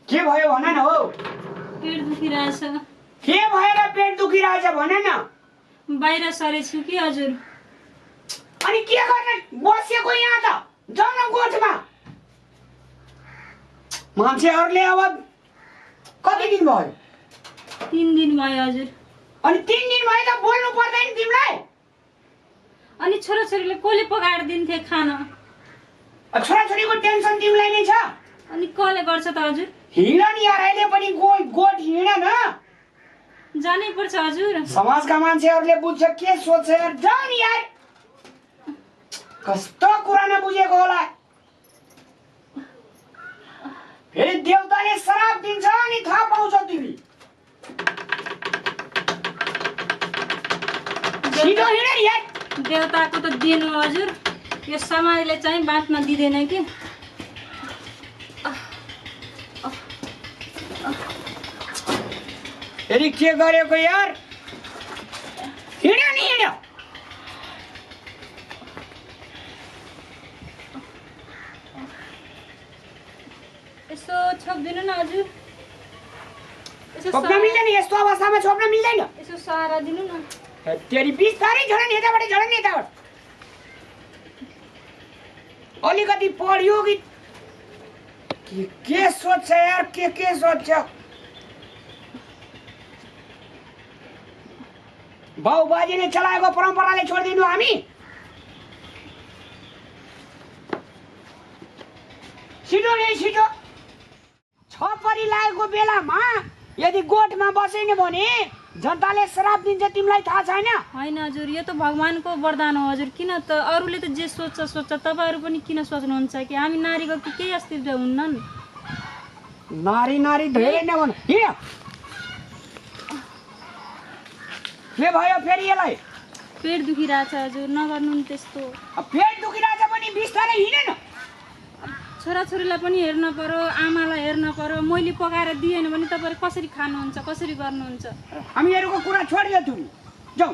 के भयो भन न हो? पेट दुखिरहेछ। के भएर पेट दुखिरहेछ भन न? बाहिर सरेछु कि हजुर। अनि के गर्ने बसेको यहाँ त? जाऊ न गोठमा। मान्छेहरूले अब कति दिन भयो? 3 दिन भयो हजुर। अनि 3 दिन भयो त बोल्नु पर्दैन तिमीलाई? अनि छोराछोरीले कसले पकाएर दिन्थे खाना? छोराछोरीको टेन्सन तिमीलाई नै छ? अनि कसले गर्छ त हजुर? हिँड नि यार, अहिले पनि गोठ हिँड न। जानै पर्छ हजुर। समाजका मान्छेहरूले बुझ्छ के सोच्छ यार, जाऊ नि यार। कस्तो कुरा नबुझेको होला। फेरि देउताले श्राप दिन्छ अनि थाहा पाउँछौ तिमी। छिटो हिँड नि यार। देउताको त दिनु हजुर, यो समाजले चाहिँ बाँच्न दिँदैन कि। फेरि के गरेको यार? हिँड नि हिँड। यसो छोप्दिनु न हजुर। छोप्न मिल्दैन, यस्तो अवस्थामा छोप्न मिल्दैन। यसो सहारा दिनु न। तेरी बिस्तारै झडन यताबाट झडन यताबाट। अलिकति पढ्यो कि के सोच्छ यार, के सोच्छ? बाउ बाजेले चलाएको परम्पराले छोडिदिनु हामी? छिटो रे छिटो। छपरी लागेको बेलामा यदि गोठमा बसेन भने जनताले श्राप दिन्छ, तिमीलाई थाहा छैन? होइन हजुर, यो त भगवानको वरदान हो हजुर। किन त अरूले त जे सोच्छ तपाईहरु पनि किन सोच्नुहुन्छ कि हामी नारीको केही अस्तित्व हुन्नन्? नारी धेरै नै भन। हिँड। के भयो फेरि यसलाई? पेट दुखिरहेछ हजुर, नगर्नु नि त्यस्तो। पेट दुखिरहेछ भने बिस्तारै हिँड न। छोराछोरीलाई पनि हेर्न पर्यो, आमालाई हेर्न पर्यो। मैले पकाएर दिएन भने तपाईहरु कसरी खानुहुन्छ, कसरी गर्नुहुन्छ? हामीहरूको कुरा छोडिदियो तिमी। जाऊ।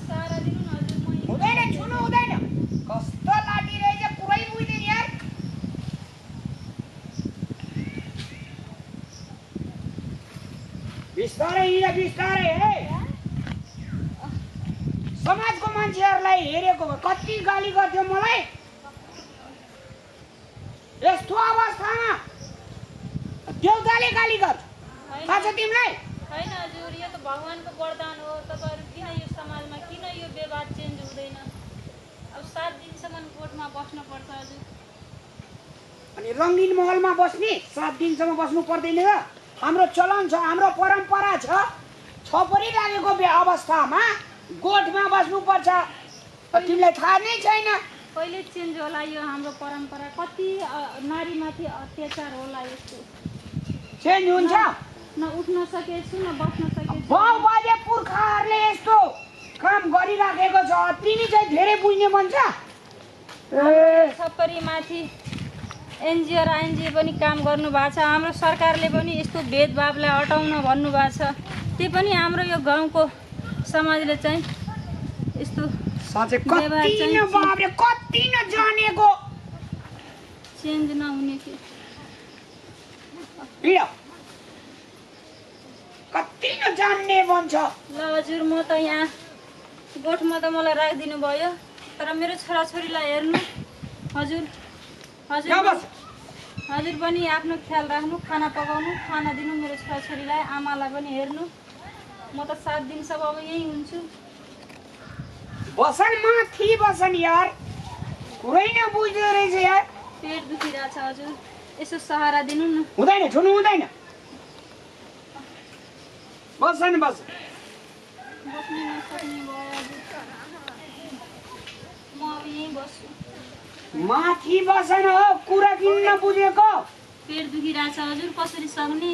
सारा दिनु न हजुर। म हुँदैन, छुनु हुँदैन। कस्तो लाटी रहेछ, पुरै बुझ्दैन यार। बिस्तारै हिँड, बिस्तारै हे। समाजको मान्छेहरूलाई हेरेको कति गाली गर्थ्यो मलाई। यस्तो अवस्थामा देउताले गाली गर्छ, थाहा छ तिमीलाई? होइन हजुर, यो त भगवानको वरदान हो। तपाईहरु किन यो समाजमा किन यो व्यवहार चेन्ज हुँदैन? अब 7 दिनसम्म गोठमा बस्न पर्छ हजुर। अनि रङ्गीन महलमा बस्ने 7 दिनसम्म बस्नु पर्दैन र? हाम्रो चलन छ, हाम्रो परम्परा छ। छपरी लागेको अवस्थामा गोठमा बस्नुपर्छ। तिमीलाई थाहा नै छैन? कहिले चेन्ज होला यो हाम्रो परम्परा? कति नारीमाथि अत्याचार होला यस्तो? चेन्ज हुन्छ? न उठ्न सकेछु न बस्न सकेछु। बाउ बाजे पुर्खाहरूले यस्तो काम गरिराखेको छ, तिमी चाहिँ धेरै बुझ्ने बन्छ। छपरी माथि एनजिओ र आइएनजिओ पनि काम गर्नु भएको छ। हाम्रो सरकारले पनि यस्तो भेदभावलाई हटाउन भन्नु भएको छ। त्यो पनि हाम्रो यो गाउँको समाजले चाहिँ यस्तो साँच्चै कति न जानेको चेन्ज नहुने कि कति न जान्ने भन्छ। ल हजुर, म त यहाँ गोठमा त मलाई राखिदिनु भयो, तर मेरो छोराछोरीलाई हेर्नु हजुर। हजुर पनि आफ्नो ख्याल राख्नु, खाना पकाउनु, खाना दिनु मेरो छोराछोरीलाई, आमालाई पनि हेर्नु। म त 7 दिनसम्म अब यही हुन्छु। बसन माथि बसन यार, कुरै नबुझ्दो रहेछ यार। पेट दुखिरहेछ हजुर, यसो सहारा दिनु न। हुँदैन, छुनु हुँदैन। बसन बस। बस्नु नसक्ने भयो हजुर, म अब यहीँ बस्छु। माथि बसन हो, कुरा किन नबुझेको? पेट दुखिरहेछ हजुर, कसरी सक्ने?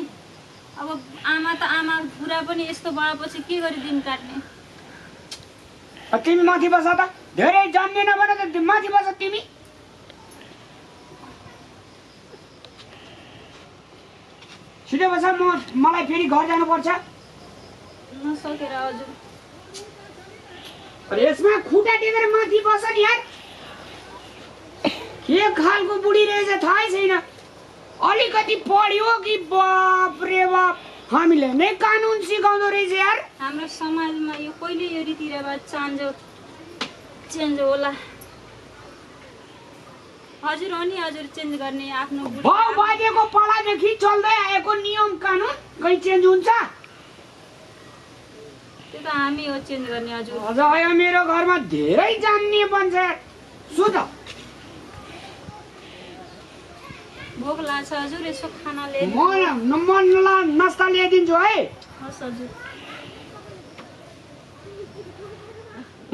अब आमा त आमा, बुढा पनि यस्तो भएपछि के गरी दिन काट्ने? तिमी माथि बस त, धेरै जान्ने नभन त माथि बस तिमी। छिटो बस, मलाई फेरि घर जानुपर्छ। नसकेर हजुर। यसमा खुट्टा टेकेर माथि बस नि यार। के खालको बुढी रहेछ थाहै छैन। अलिकति पढ्यो कि बाप रे बाप, हामीले नै कानुन सिकाउँदो रहेछ यार। हाम्रो समाजमा यो कहिले यो रीतिरिवाज चेन्ज होला? हजुर हो नि, हजुर चेन्ज गर्ने आफ्नो बाउ बाजेको पालादेखि चल्दै आएको नियम कानुन कहिले चेन्ज हुन्छ? त्यो त हामी हो चेन्ज गर्ने हजुर। अझ आयो मेरो घरमा धेरै जान्ने बन्छ। सुत भोक लाग्छ हजुर, यसो खाना म ल्याइदिनु। नास्ता ल्याइदिन्छु है। हस् हजुर।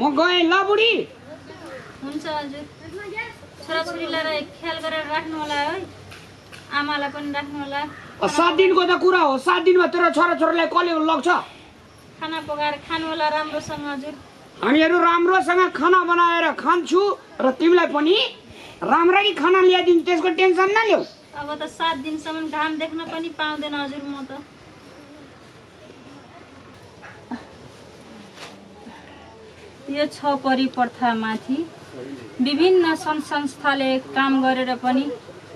म गएँ ल बुढी। हुन्छ हजुर। छोराछोरीलाई ख्याल गरेर राख्नु होला है, आमालाई पनि राख्नु होला। 7 दिनको त कुरा हो, 7 दिनमा तेरो छोराछोरीलाई कसले लग्छ? खाना पकाएर खानु होला राम्रोसँग हजुर। हामीहरू राम्रोसँग खाना बनाएर खान्छु र तिमीलाई पनि राम्ररी खाना ल्याइदिन्छु, त्यसको टेन्सन नलिऊ। अब त 7 दिनसम्म घाम देख्न पनि पाउँदैन हजुर म त। यो छ परिप्रथामाथि विभिन्न सङ्घ संस्थाले काम गरेर पनि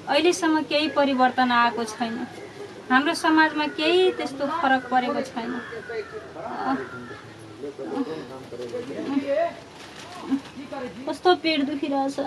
अहिलेसम्म केही परिवर्तन आएको छैन। हाम्रो समाजमा केही त्यस्तो फरक परेको छैन। कस्तो पेट दुखिरहेछ।